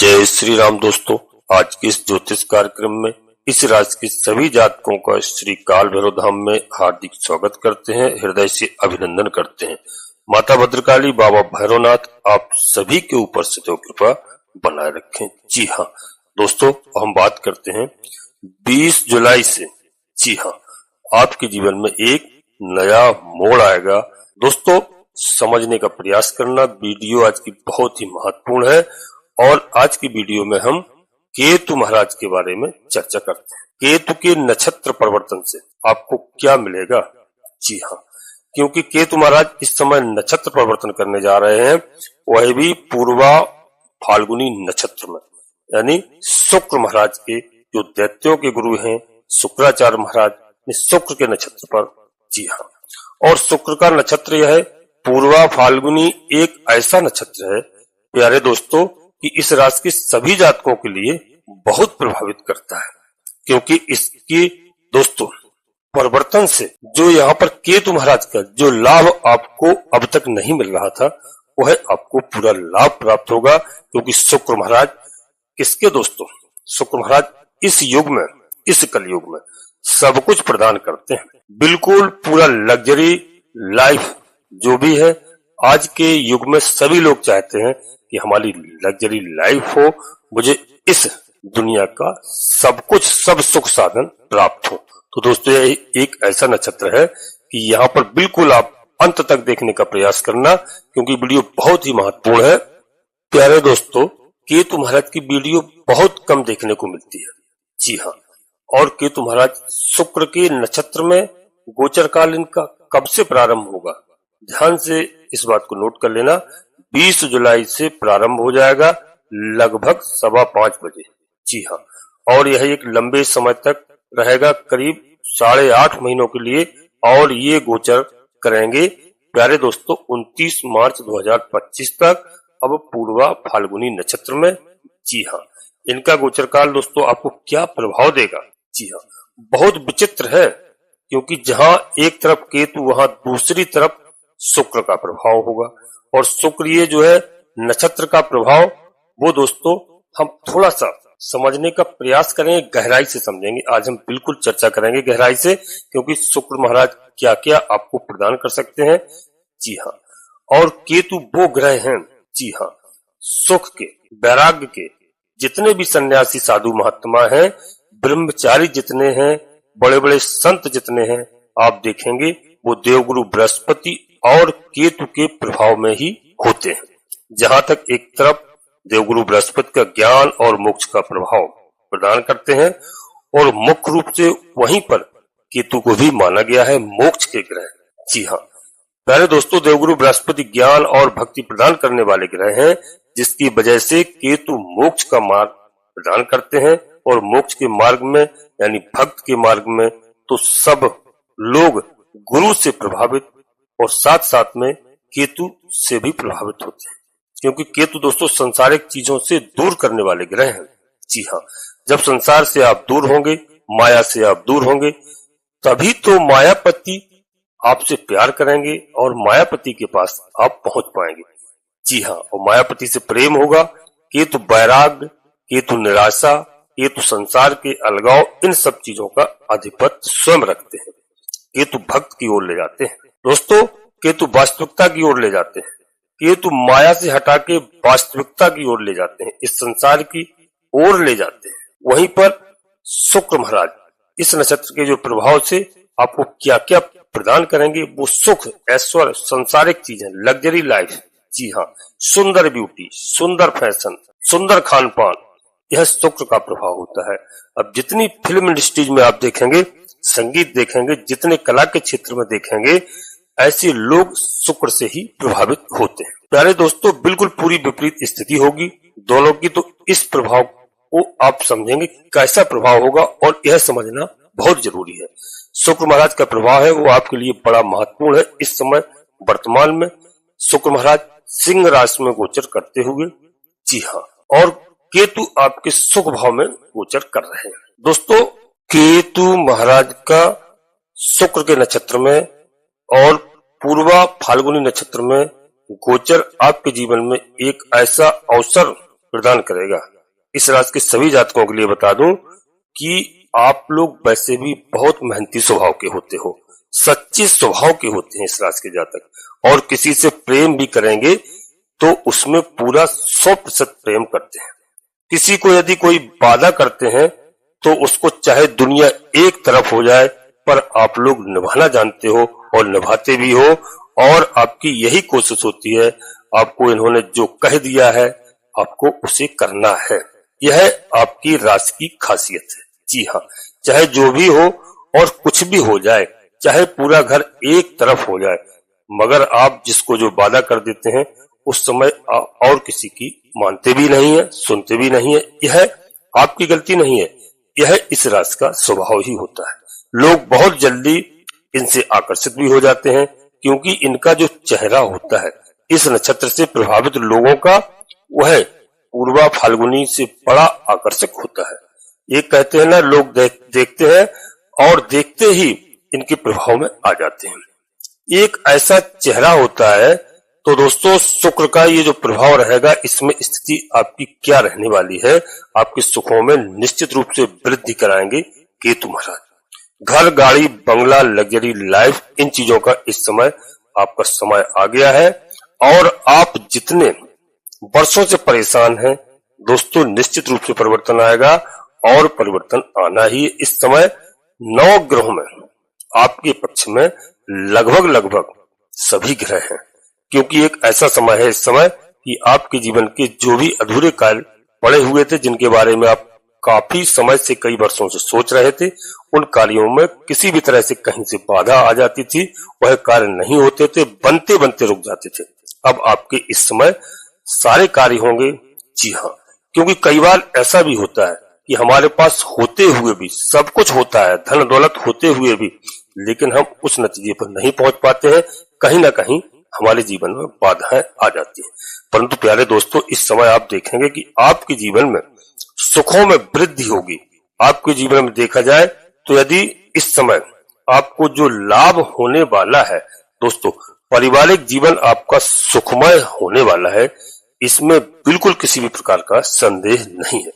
जय श्री राम दोस्तों। आज के इस ज्योतिष कार्यक्रम में इस राशि के सभी जातकों का श्री काल भैरव धाम में हार्दिक स्वागत करते हैं, हृदय से अभिनंदन करते हैं। माता भद्रकाली, बाबा भैरवनाथ आप सभी के ऊपर सदैव कृपा बनाए रखें। जी हाँ दोस्तों, हम बात करते हैं 20 जुलाई से। जी हाँ, आपके जीवन में एक नया मोड़ आएगा। दोस्तों समझने का प्रयास करना, वीडियो आज की बहुत ही महत्वपूर्ण है और आज की वीडियो में हम केतु महाराज के बारे में चर्चा करते हैं। केतु के नक्षत्र परिवर्तन से आपको क्या मिलेगा। जी हाँ, क्योंकि केतु महाराज इस समय नक्षत्र परिवर्तन करने जा रहे हैं, वह भी पूर्वा फाल्गुनी नक्षत्र में, यानी शुक्र महाराज के जो दैत्यों के गुरु हैं शुक्राचार्य महाराज ने शुक्र के नक्षत्र पर। जी हाँ, और शुक्र का नक्षत्र यह है पूर्वा फाल्गुनी, एक ऐसा नक्षत्र है प्यारे दोस्तों कि इस राशि के सभी जातकों के लिए बहुत प्रभावित करता है, क्योंकि इसके दोस्तों परिवर्तन से जो यहाँ पर केतु महाराज का जो लाभ आपको अब तक नहीं मिल रहा था वह आपको पूरा लाभ प्राप्त होगा। क्योंकि शुक्र महाराज किसके दोस्तों, शुक्र महाराज इस युग में, इस कलयुग में सब कुछ प्रदान करते हैं। बिल्कुल पूरा लग्जरी लाइफ जो भी है आज के युग में सभी लोग चाहते हैं कि हमारी लग्जरी लाइफ हो, मुझे इस दुनिया का सब कुछ, सब सुख साधन प्राप्त हो। तो दोस्तों ये एक ऐसा नक्षत्र है कि यहाँ पर बिल्कुल आप अंत तक देखने का प्रयास करना, क्योंकि वीडियो बहुत ही महत्वपूर्ण है। प्यारे दोस्तों, केतु महाराज की वीडियो बहुत कम देखने को मिलती है। जी हाँ, और केतु महाराज शुक्र के नक्षत्र में गोचर काल इनका कब से प्रारंभ होगा, ध्यान से इस बात को नोट कर लेना। 20 जुलाई से प्रारंभ हो जाएगा लगभग 5:15 बजे। जी हाँ, और यह एक लंबे समय तक रहेगा, करीब 8.5 महीनों के लिए, और ये गोचर करेंगे प्यारे दोस्तों 29 मार्च 2025 तक, अब पूर्वा फाल्गुनी नक्षत्र में। जी हाँ, इनका गोचर काल दोस्तों आपको क्या प्रभाव देगा। जी हाँ, बहुत विचित्र है, क्योंकि जहां एक तरफ केतु वहां दूसरी तरफ शुक्र का प्रभाव होगा। और शुक्र ये जो है नक्षत्र का प्रभाव, वो दोस्तों हम थोड़ा सा समझने का प्रयास करेंगे, गहराई से समझेंगे। आज हम बिल्कुल चर्चा करेंगे गहराई से, क्योंकि शुक्र महाराज क्या क्या आपको प्रदान कर सकते हैं। जी हाँ, और केतु वो ग्रह हैं, जी हाँ, सुख के, वैराग्य के, जितने भी सन्यासी साधु महात्मा हैं, ब्रह्मचारी जितने हैं, बड़े बड़े संत जितने हैं, आप देखेंगे वो देवगुरु बृहस्पति और केतु के प्रभाव में ही होते हैं। जहां तक एक तरफ देवगुरु बृहस्पति का ज्ञान और मोक्ष का प्रभाव प्रदान करते हैं, और मुख्य रूप से वहीं पर केतु को भी माना गया है मोक्ष के ग्रह। जी हाँ प्यारे दोस्तों, देवगुरु बृहस्पति ज्ञान और भक्ति प्रदान करने वाले ग्रह हैं, जिसकी वजह से केतु मोक्ष का मार्ग प्रदान करते हैं। और मोक्ष के मार्ग में, यानी भक्त के मार्ग में, तो सब लोग गुरु से प्रभावित और साथ साथ में केतु से भी प्रभावित होते हैं, क्योंकि केतु दोस्तों संसारिक चीजों से दूर करने वाले ग्रह हैं। जी हाँ, जब संसार से आप दूर होंगे, माया से आप दूर होंगे, तभी तो मायापति आपसे प्यार करेंगे और मायापति के पास आप पहुंच पाएंगे। जी हाँ, और मायापति से प्रेम होगा। केतु वैराग्य, केतु निराशा, केतु संसार के अलगाव, इन सब चीजों का आधिपत्य स्वयं रखते हैं। केतु भक्त की ओर ले जाते हैं दोस्तों, केतु वास्तविकता की ओर ले जाते हैं, केतु माया से हटा के वास्तविकता की ओर ले जाते हैं, इस संसार की ओर ले जाते हैं। वहीं पर शुक्र महाराज इस नक्षत्र के जो प्रभाव से आपको क्या क्या प्रदान करेंगे, वो सुख, ऐश्वर्य, संसारिक चीजें, लग्जरी लाइफ। जी हाँ, सुंदर ब्यूटी, सुंदर फैशन, सुंदर खान पान, यह शुक्र का प्रभाव होता है। अब जितनी फिल्म इंडस्ट्रीज में आप देखेंगे, संगीत देखेंगे, जितने कला के क्षेत्र में देखेंगे, ऐसे लोग शुक्र से ही प्रभावित होते हैं। प्यारे दोस्तों, बिल्कुल पूरी विपरीत स्थिति होगी दोनों की, तो इस प्रभाव को आप समझेंगे कैसा प्रभाव होगा, और यह समझना बहुत जरूरी है। शुक्र महाराज का प्रभाव है वो आपके लिए बड़ा महत्वपूर्ण है। इस समय वर्तमान में शुक्र महाराज सिंह राशि में गोचर करते हुए, जी हाँ, और केतु आपके सुख भाव में गोचर कर रहे हैं। दोस्तों केतु महाराज का शुक्र के नक्षत्र में और पूर्वा फाल्गुनी नक्षत्र में गोचर आपके जीवन में एक ऐसा अवसर प्रदान करेगा। इस राशि के सभी जातकों के लिए बता दूं कि आप लोग वैसे भी बहुत मेहनती स्वभाव के होते हो, सच्चे स्वभाव के होते हैं इस राशि के जातक, और किसी से प्रेम भी करेंगे तो उसमें पूरा 100% प्रेम करते हैं। किसी को यदि कोई वादा करते हैं तो उसको चाहे दुनिया एक तरफ हो जाए पर आप लोग निभाना जानते हो और निभाते भी हो, और आपकी यही कोशिश होती है, आपको इन्होंने जो कह दिया है आपको उसे करना है। यह आपकी राशि की खासियत है। जी हाँ, चाहे जो भी हो और कुछ भी हो जाए, चाहे पूरा घर एक तरफ हो जाए, मगर आप जिसको जो वादा कर देते हैं उस समय और किसी की मानते भी नहीं है, सुनते भी नहीं है। यह आपकी गलती नहीं है, यह इस राशि का स्वभाव ही होता है। लोग बहुत जल्दी इनसे आकर्षित भी हो जाते हैं क्योंकि इनका जो चेहरा होता है इस नक्षत्र से प्रभावित लोगों का, वह पूर्वा फाल्गुनी से बड़ा आकर्षक होता है। ये कहते हैं ना, लोग देखते हैं और देखते ही इनके प्रभाव में आ जाते हैं। एक ऐसा चेहरा होता है। तो दोस्तों, शुक्र का ये जो प्रभाव रहेगा, इसमें स्थिति आपकी क्या रहने वाली है? आपके सुखों में निश्चित रूप से वृद्धि कराएंगे केतु महाराज। घर, गाड़ी, बंगला, लग्जरी लाइफ, इन चीजों का इस समय आपका समय आ गया है, और आप जितने वर्षों से परेशान हैं दोस्तों, निश्चित रूप से परिवर्तन आएगा, और परिवर्तन आना ही इस समय 9 ग्रहों में आपके पक्ष में लगभग सभी ग्रह हैं, क्योंकि एक ऐसा समय है इस समय कि आपके जीवन के जो भी अधूरे कार्य पड़े हुए थे, जिनके बारे में आप काफी समय से, कई वर्षों से सोच रहे थे, उन कार्यों में किसी भी तरह से कहीं से बाधा आ जाती थी, वह कार्य नहीं होते थे, बनते बनते रुक जाते थे। अब आपके इस समय सारे कार्य होंगे। जी हाँ, क्योंकि कई बार ऐसा भी होता है कि हमारे पास होते हुए भी, सब कुछ होता है, धन दौलत होते हुए भी, लेकिन हम उस नतीजे पर नहीं पहुंच पाते हैं, कहीं ना कहीं हमारे जीवन में बाधाएं आ जाती हैं। परंतु प्यारे दोस्तों, इस समय आप देखेंगे कि आपके जीवन में सुखों में वृद्धि होगी। आपके जीवन में देखा जाए तो यदि इस समय आपको जो लाभ होने वाला है दोस्तों, पारिवारिक जीवन आपका सुखमय होने वाला है, इसमें बिल्कुल किसी भी प्रकार का संदेह नहीं है।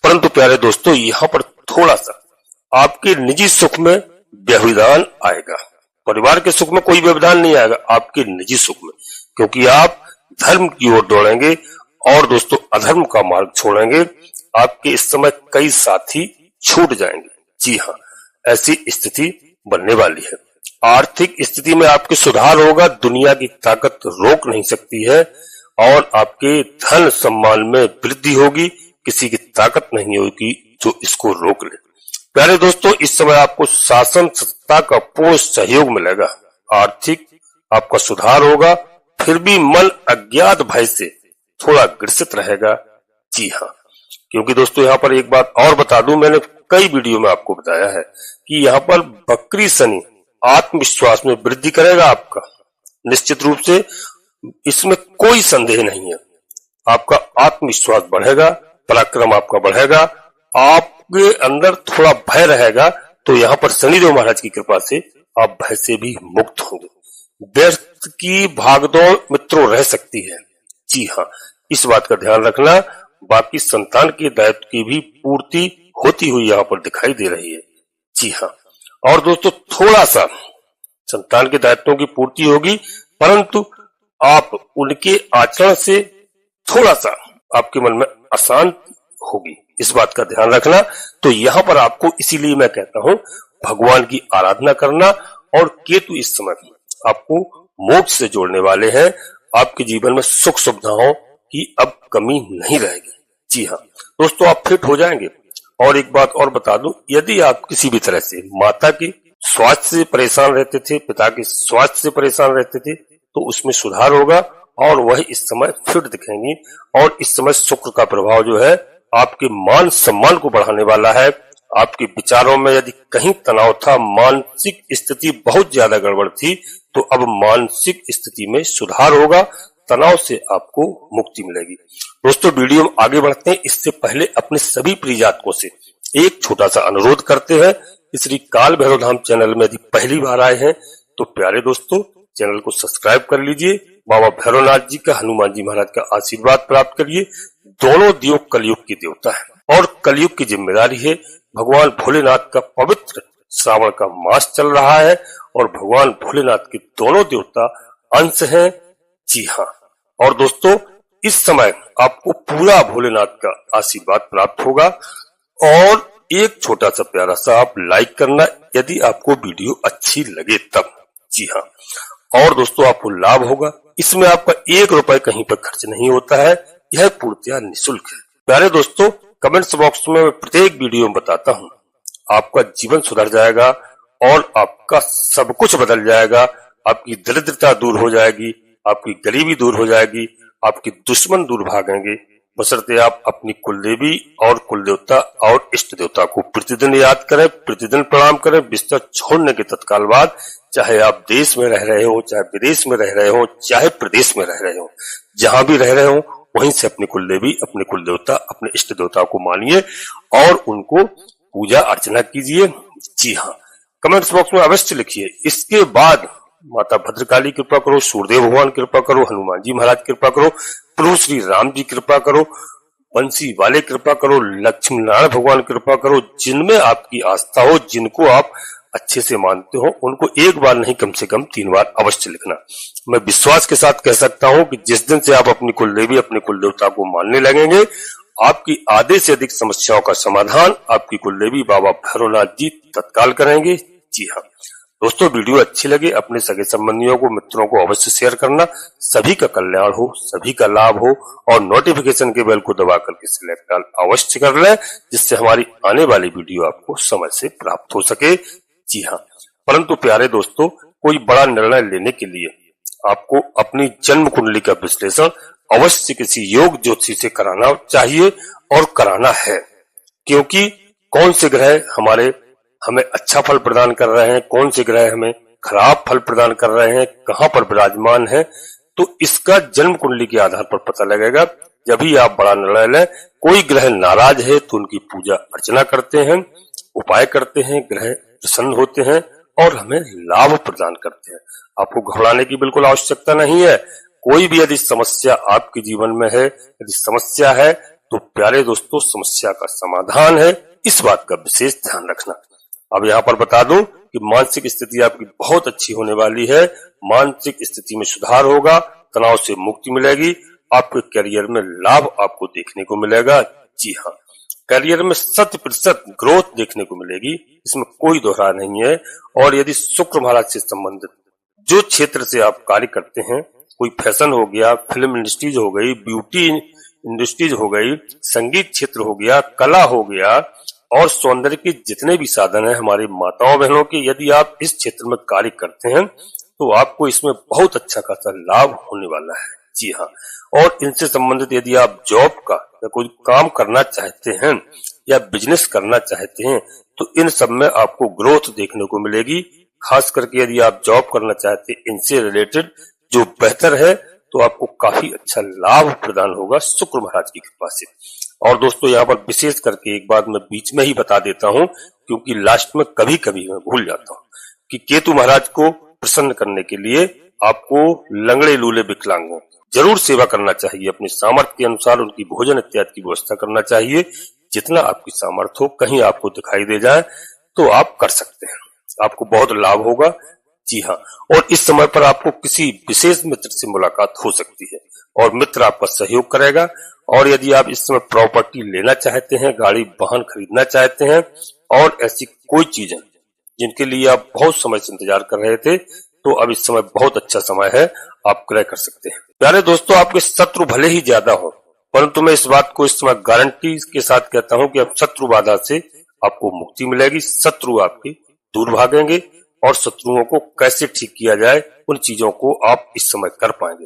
परंतु प्यारे दोस्तों, यहाँ पर थोड़ा सा आपके निजी सुख में व्यवधान आएगा। परिवार के सुख में कोई व्यवधान नहीं आएगा, आपके निजी सुख में, क्योंकि आप धर्म की ओर दौड़ेंगे और दोस्तों अधर्म का मार्ग छोड़ेंगे। आपके इस समय कई साथी छूट जाएंगे। जी हाँ, ऐसी स्थिति बनने वाली है। आर्थिक स्थिति में आपके सुधार होगा, दुनिया की ताकत रोक नहीं सकती है, और आपके धन सम्मान में वृद्धि होगी, किसी की ताकत नहीं होगी जो इसको रोक ले। प्यारे दोस्तों, इस समय आपको शासन सत्ता का पूर्ण सहयोग मिलेगा, आर्थिक आपका सुधार होगा, फिर भी मन अज्ञात भय से थोड़ा ग्रसित रहेगा। जी हाँ, क्योंकि दोस्तों यहाँ पर एक बात और बता दूं, मैंने कई वीडियो में आपको बताया है कि यहाँ पर बकरी शनि आत्मविश्वास में वृद्धि करेगा आपका, निश्चित रूप से, इसमें कोई संदेह नहीं है। आपका आत्मविश्वास बढ़ेगा, पराक्रम आपका बढ़ेगा, आपके अंदर थोड़ा भय रहेगा, तो यहाँ पर शनिदेव महाराज की कृपा से आप भय से भी मुक्त होंगे। व्यर्थ की भागदौड़ मित्रों रह सकती है। जी हाँ, इस बात का ध्यान रखना। बाकी संतान के दायित्व की भी पूर्ति होती हुई यहाँ पर दिखाई दे रही है। जी हाँ, और दोस्तों थोड़ा सा संतान के दायित्वों की पूर्ति होगी, परंतु आप उनके आचरण से थोड़ा सा आपके मन में अशांति होगी, इस बात का ध्यान रखना। तो यहाँ पर आपको, इसीलिए मैं कहता हूँ, भगवान की आराधना करना, और केतु इस समय आपको मोक्ष से जोड़ने वाले हैं। आपके जीवन में सुख सुविधाओं की अब कमी नहीं रहेगी। जी हाँ दोस्तों, आप फिट हो जाएंगे। और एक बात और बता दूं, यदि आप किसी भी तरह से माता के स्वास्थ्य से परेशान रहते थे, पिता के स्वास्थ्य से परेशान रहते थे, तो उसमें सुधार होगा और वह इस समय फिट दिखेंगी। और इस समय शुक्र का प्रभाव जो है आपके मान सम्मान को बढ़ाने वाला है। आपके विचारों में यदि कहीं तनाव था, मानसिक स्थिति बहुत ज्यादा गड़बड़ थी, तो अब मानसिक स्थिति में सुधार होगा, तनाव से आपको मुक्ति मिलेगी। दोस्तों वीडियो में आगे बढ़ते हैं, इससे पहले अपने सभी प्रिय जातकों से एक छोटा सा अनुरोध करते हैं। श्री काल भैरव धाम चैनल में यदि पहली बार आए हैं तो प्यारे दोस्तों चैनल को सब्सक्राइब कर लीजिए, बाबा भैरवनाथ जी का, हनुमान जी महाराज का आशीर्वाद प्राप्त करिए, दोनों देव कलयुग के देवता है और कलयुग की जिम्मेदारी है भगवान भोलेनाथ का पवित्र श्रावण का मास चल रहा है और भगवान भोलेनाथ के दोनों देवता अंश हैं। जी हाँ, और दोस्तों इस समय आपको पूरा भोलेनाथ का आशीर्वाद प्राप्त होगा और एक छोटा सा प्यारा सा आप लाइक करना यदि आपको वीडियो अच्छी लगे तब। जी हाँ, और दोस्तों आपको लाभ होगा, इसमें आपका 1 रुपए कहीं पर खर्च नहीं होता है, यह पूर्णतया निःशुल्क है। प्यारे दोस्तों, कमेंट्स बॉक्स में मैं प्रत्येक वीडियो में बताता हूँ आपका जीवन सुधर जाएगा और आपका सब कुछ बदल जाएगा, आपकी दरिद्रता दूर हो जाएगी, आपकी गरीबी दूर हो जाएगी, आपके दुश्मन दूर भागेंगे, बशर्ते आप अपनी कुलदेवी और कुलदेवता और इष्ट देवता को प्रतिदिन याद करें, प्रतिदिन प्रणाम करें। बिस्तर छोड़ने के तत्काल बाद, चाहे आप देश में रह रहे हो, चाहे विदेश में रह रहे हो, चाहे प्रदेश में रह रहे हो, जहां भी रह रहे हो वहीं से अपनी कुलदेवी, अपने कुलदेवता, अपने इष्ट देवता को मानिए और उनको पूजा अर्चना कीजिए। जी हाँ, कमेंट्स बॉक्स में अवश्य लिखिए। इसके बाद माता भद्रकाली कृपा करो, सूर्यदेव भगवान कृपा करो, हनुमान जी महाराज कृपा करो, प्रभु श्री राम जी कृपा करो, बंसी वाले कृपा करो, लक्ष्मी नारायण भगवान कृपा करो। जिनमें आपकी आस्था हो, जिनको आप अच्छे से मानते हो, उनको एक बार नहीं कम से कम 3 बार अवश्य लिखना। मैं विश्वास के साथ कह सकता हूं कि जिस दिन से आप अपनी कुलदेवी, अपने कुलदेवता को मानने लगेंगे, आपकी आधे से अधिक समस्याओं का समाधान आपकी कुलदेवी बाबा भैरवनाथ जी तत्काल करेंगे। जी हाँ दोस्तों, वीडियो अच्छी लगे अपने सगे संबंधियों को, मित्रों को अवश्य शेयर करना। सभी का कल्याण हो, सभी का लाभ हो और नोटिफिकेशन के बेल को दबा करके सिलेक्ट अवश्य कर लें, जिससे हमारी आने वाली वीडियो आपको समय से प्राप्त हो सके। जी हाँ, परंतु प्यारे दोस्तों, कोई बड़ा निर्णय लेने के लिए आपको अपनी जन्म कुंडली का विश्लेषण अवश्य किसी योग ज्योतिषी से कराना चाहिए और कराना है, क्योंकि कौन से ग्रह हमें अच्छा फल प्रदान कर रहे हैं, कौन से ग्रह हमें खराब फल प्रदान कर रहे हैं, कहां पर विराजमान है, तो इसका जन्म कुंडली के आधार पर पता लगेगा। जब भी आप बड़ा निर्णय लें, कोई ग्रह नाराज है तो उनकी पूजा अर्चना करते हैं, उपाय करते हैं, ग्रह प्रसन्न होते हैं और हमें लाभ प्रदान करते हैं। आपको घबराने की बिल्कुल आवश्यकता नहीं है। कोई भी यदि समस्या आपके जीवन में है, यदि समस्या है, तो प्यारे दोस्तों समस्या का समाधान है, इस बात का विशेष ध्यान रखना। अब यहाँ पर बता दूं कि मानसिक स्थिति आपकी बहुत अच्छी होने वाली है, मानसिक स्थिति में सुधार होगा, तनाव से मुक्ति मिलेगी, आपके करियर में लाभ आपको देखने को मिलेगा। जी हाँ, करियर में 100% ग्रोथ देखने को मिलेगी, इसमें कोई दोहरा नहीं है। और यदि शुक्र महाराज से संबंधित जो क्षेत्र से आप कार्य करते हैं, कोई फैशन हो गया, फिल्म इंडस्ट्रीज हो गई, ब्यूटी इंडस्ट्रीज हो गई, संगीत क्षेत्र हो गया, कला हो गया और सौंदर्य के जितने भी साधन हैं हमारी माताओं बहनों के, यदि आप इस क्षेत्र में कार्य करते हैं तो आपको इसमें बहुत अच्छा खासा लाभ होने वाला है। जी हाँ, और इनसे संबंधित यदि आप जॉब का या कोई काम करना चाहते हैं या बिजनेस करना चाहते हैं, तो इन सब में आपको ग्रोथ देखने को मिलेगी। खास करके यदि आप जॉब करना चाहते हैं इनसे रिलेटेड जो बेहतर है, तो आपको काफी अच्छा लाभ प्रदान होगा शुक्र महाराज की कृपा से। और दोस्तों यहाँ पर विशेष करके एक बात मैं बीच में ही बता देता हूँ, क्योंकि लास्ट में कभी कभी मैं भूल जाता हूँ कि केतु महाराज को प्रसन्न करने के लिए आपको लंगड़े लूले विकलांगों जरूर सेवा करना चाहिए। अपने सामर्थ्य के अनुसार उनकी भोजन इत्यादि की व्यवस्था करना चाहिए। जितना आपकी सामर्थ्य हो, कहीं आपको दिखाई दे जाए तो आप कर सकते हैं, आपको बहुत लाभ होगा। जी हाँ, और इस समय पर आपको किसी विशेष मित्र से मुलाकात हो सकती है और मित्र आपका सहयोग करेगा। और यदि आप इस समय प्रॉपर्टी लेना चाहते हैं, गाड़ी वाहन खरीदना चाहते हैं और ऐसी कोई चीजें जिनके लिए आप बहुत समय से इंतजार कर रहे थे, तो अब इस समय बहुत अच्छा समय है, आप क्रय कर सकते हैं। प्यारे दोस्तों, आपके शत्रु भले ही ज्यादा हो, परंतु मैं इस बात को इस समय गारंटी के साथ कहता हूं कि अब शत्रु बाधा से आपको मुक्ति मिलेगी, शत्रु आपके दूर भागेंगे और शत्रुओं को कैसे ठीक किया जाए उन चीजों को आप इस समय कर पाएंगे।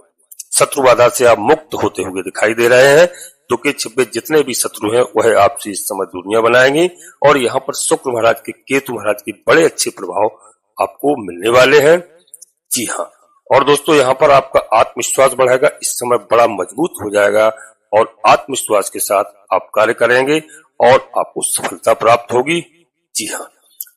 शत्रु बाधा से आप मुक्त होते हुए दिखाई दे रहे हैं। दुखे छिपे जितने भी शत्रु हैं वह आपसे इस समय दूरियां बनाएंगे और यहाँ पर शुक्र महाराज के, केतु महाराज के बड़े अच्छे प्रभाव आपको मिलने वाले हैं। जी हाँ, और दोस्तों यहाँ पर आपका आत्मविश्वास बढ़ेगा, इस समय बड़ा मजबूत हो जाएगा और आत्मविश्वास के साथ आप कार्य करेंगे और आपको सफलता प्राप्त होगी। जी हाँ,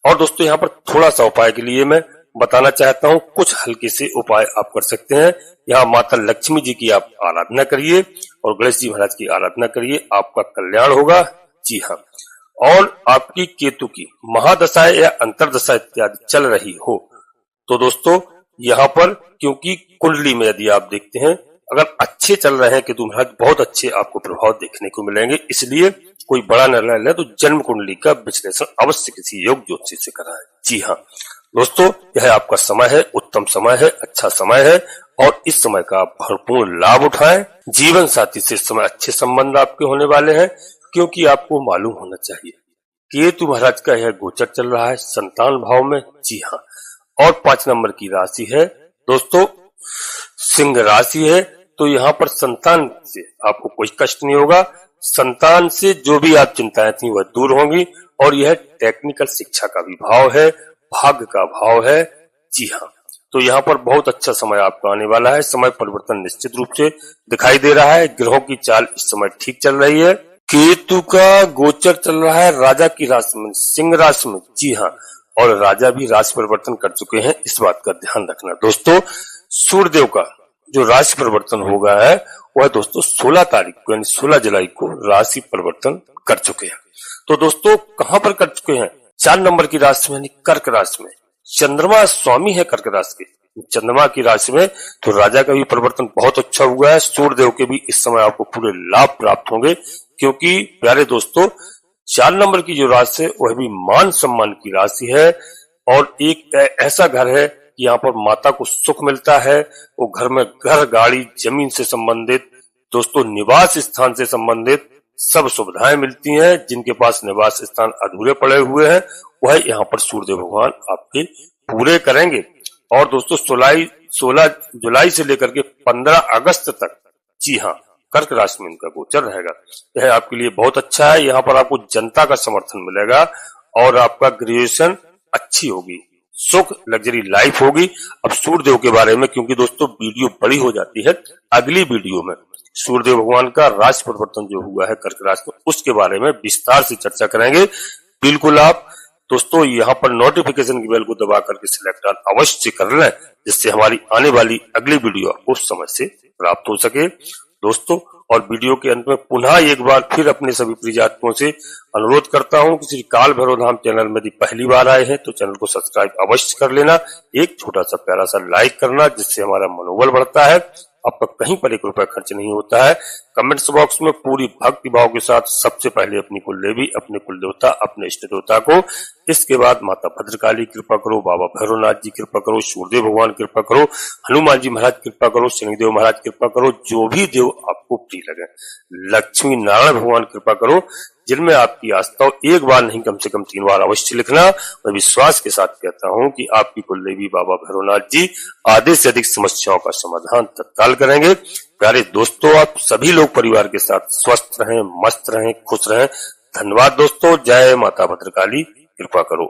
और दोस्तों यहाँ पर थोड़ा सा उपाय के लिए मैं बताना चाहता हूँ, कुछ हल्के से उपाय आप कर सकते हैं। यहाँ माता लक्ष्मी जी की आप आराधना करिए और गणेश जी महाराज की आराधना करिए, आपका कल्याण होगा। जी हाँ, और आपकी केतु की महादशा या अंतरदशा इत्यादि चल रही हो तो दोस्तों यहाँ पर, क्योंकि कुंडली में यदि आप देखते हैं अगर अच्छे चल रहे हैं केतु महाराज, बहुत अच्छे आपको प्रभाव देखने को मिलेंगे। इसलिए कोई बड़ा निर्णय ले तो जन्म कुंडली का विश्लेषण अवश्य किसी योग ज्योतिषी से कराएं। जी हाँ दोस्तों, यह आपका समय है, उत्तम समय है, अच्छा समय है और इस समय का आप भरपूर लाभ उठाएं। जीवन साथी से इस समय अच्छे संबंध आपके होने वाले हैं, क्योंकि आपको मालूम होना चाहिए केतु महाराज का यह गोचर चल रहा है संतान भाव में। जी हाँ, और 5 नंबर की राशि है दोस्तों सिंह राशि है, तो यहाँ पर संतान से आपको कोई कष्ट नहीं होगा। संतान से जो भी आप चिंताएं थी वह दूर होंगी और यह टेक्निकल शिक्षा का भी भाव है, भाग्य का भाव है। जी हाँ, तो यहाँ पर बहुत अच्छा समय आपका आने वाला है। समय परिवर्तन निश्चित रूप से दिखाई दे रहा है। ग्रहों की चाल इस समय ठीक चल रही है। केतु का गोचर चल रहा है राजा की राशि में, सिंह राशि में। जी हाँ, और राजा भी राशि परिवर्तन कर चुके हैं, इस बात का ध्यान रखना दोस्तों। सूर्यदेव का जो राशि परिवर्तन होगा है वह दोस्तों 16 तारीख को यानी 16 जुलाई को राशि परिवर्तन कर चुके हैं। तो दोस्तों कहां पर कर चुके हैं? 4 नंबर की राशि में यानी कर्क राशि में। चंद्रमा स्वामी है कर्क राशि के, चंद्रमा की राशि में, तो राजा का भी परिवर्तन बहुत अच्छा हुआ है। सूर्यदेव के भी इस समय आपको पूरे लाभ प्राप्त होंगे, क्योंकि प्यारे दोस्तों 4 नंबर की जो राशि है वह भी मान सम्मान की राशि है और एक ऐसा घर है कि यहाँ पर माता को सुख मिलता है। वो घर में घर, गाड़ी, जमीन से संबंधित दोस्तों निवास स्थान से संबंधित सब सुविधाएं मिलती हैं। जिनके पास निवास स्थान अधूरे पड़े हुए हैं वह यहाँ पर सूर्यदेव भगवान आपके पूरे करेंगे। और दोस्तों 16 जुलाई से लेकर के 15 अगस्त तक, जी हाँ, कर्क राशि में इनका गोचर रहेगा। यह आपके लिए बहुत अच्छा है। यहाँ पर आपको जनता का समर्थन मिलेगा और आपका ग्रेजुएशन अच्छी होगी, सुख लग्जरी लाइफ होगी। अब सूर्यदेव के बारे में, क्योंकि दोस्तों वीडियो बड़ी हो जाती है, अगली वीडियो में सूर्यदेव भगवान का राशि परिवर्तन जो हुआ है कर्क राशि में उसके बारे में विस्तार से चर्चा करेंगे। बिल्कुल आप दोस्तों यहाँ पर नोटिफिकेशन की बेल को दबा करके सिलेक्ट अवश्य कर लें, जिससे हमारी आने वाली अगली वीडियो आपको समय से प्राप्त हो सके दोस्तों। और वीडियो के अंत में पुनः एक बार फिर अपने सभी प्रियजातकों से अनुरोध करता हूं कि श्री काल भैरव धाम चैनल में यदि पहली बार आए हैं तो चैनल को सब्सक्राइब अवश्य कर लेना, एक छोटा सा प्यारा सा लाइक करना, जिससे हमारा मनोबल बढ़ता है। आपका कहीं पर 1 रुपया खर्च नहीं होता है। कमेंट्स बॉक्स में पूरी भक्ति भाव के साथ सबसे पहले अपनी कुल देवी, अपने कुल देवता, अपने इष्ट देवता को, इसके बाद माता भद्रकाली कृपा करो, बाबा भैरवनाथ जी कृपा करो, सूर्यदेव भगवान कृपा करो, हनुमान जी महाराज कृपा करो, शनिदेव महाराज कृपा करो, जो भी देव आपको प्रिय लगे, लक्ष्मी नारायण भगवान कृपा करो, जिनमें आपकी आस्था हो। एक बार नहीं कम से कम 3 बार अवश्य लिखना। मैं विश्वास के साथ कहता हूं कि आपकी कुलदेवी बाबा भैरवनाथ जी आधे से अधिक समस्याओं का समाधान तत्काल करेंगे। प्यारे दोस्तों, आप सभी लोग परिवार के साथ स्वस्थ रहें, मस्त रहें, खुश रहें। धन्यवाद दोस्तों। जय माता भद्रकाली कृपा करो।